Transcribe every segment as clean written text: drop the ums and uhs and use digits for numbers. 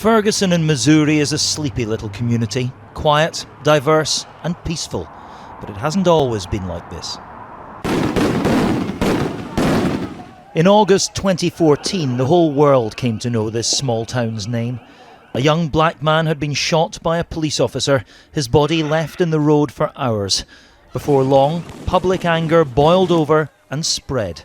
Ferguson in Missouri is a sleepy little community, quiet, diverse and peaceful, but it hasn't always been like this. In August 2014, the whole world came to know this small town's name. A young black man had been shot by a police officer, his body left in the road for hours. Before long, public anger boiled over and spread.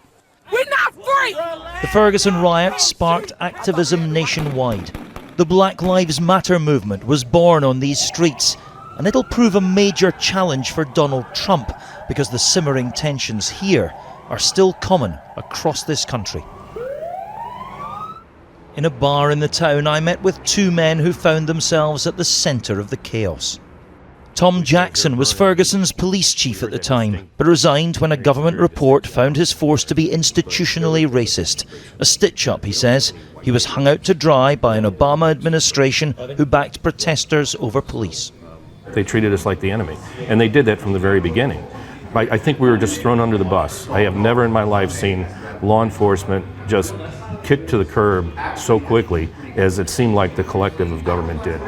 We're not free! The Ferguson riot sparked activism nationwide. The Black Lives Matter movement was born on these streets, and it'll prove a major challenge for Donald Trump because the simmering tensions here are still common across this country. In a bar in the town, I met with two men who found themselves at the centre of the chaos. Tom Jackson was Ferguson's police chief at the time, but resigned when a government report found his force to be institutionally racist. A stitch-up, he says. He was hung out to dry by an Obama administration who backed protesters over police. They treated us like the enemy, and they did that from the very beginning. I think we were just thrown under the bus. I have never in my life seen law enforcement just kicked to the curb so quickly as it seemed like the collective of government did.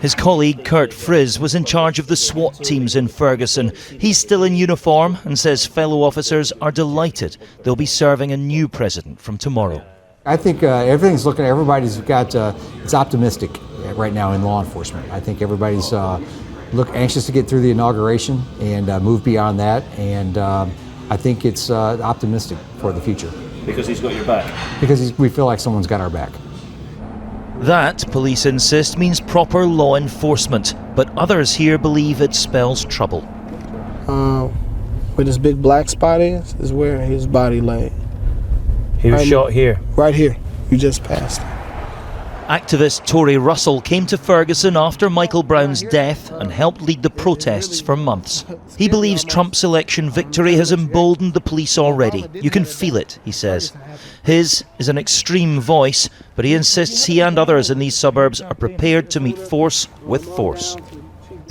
His colleague Kurt Frizz was in charge of the SWAT teams in Ferguson. He's still in uniform and says fellow officers are delighted they'll be serving a new president from tomorrow. I think everybody's it's optimistic right now in law enforcement. I think everybody's anxious to get through the inauguration and move beyond that, and I think it's optimistic for the future. Because he's got your back? Because we feel like someone's got our back. That, police insist, means proper law enforcement, but others here believe it spells trouble. Where this big black spot is where his body lay. He was shot here? Right here. You just passed. Activist Tory Russell came to Ferguson after Michael Brown's death and helped lead the protests for months. He believes Trump's election victory has emboldened the police already. You can feel it, he says. His is an extreme voice, but he insists he and others in these suburbs are prepared to meet force with force.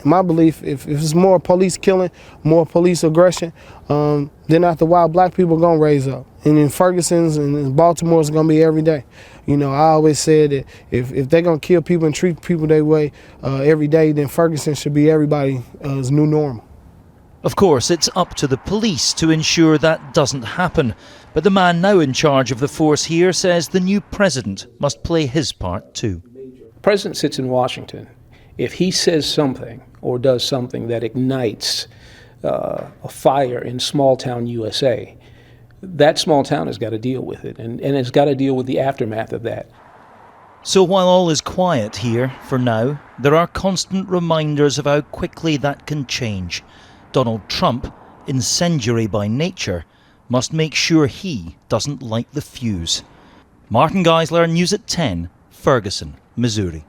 In my belief, if it's more police killing, more police aggression, then after a while black people are going to raise up. And in Ferguson's and in Baltimore, it's going to be every day. You know, I always said that if they're going to kill people and treat people that way every day, then Ferguson should be everybody's new normal. Of course, it's up to the police to ensure that doesn't happen. But the man now in charge of the force here says the new president must play his part too. The president sits in Washington. If he says something or does something that ignites a fire in small-town USA, that small town has got to deal with it, and it's got to deal with the aftermath of that. So while all is quiet here, for now, there are constant reminders of how quickly that can change. Donald Trump, incendiary by nature, must make sure he doesn't light the fuse. Martin Geisler, News at 10, Ferguson, Missouri.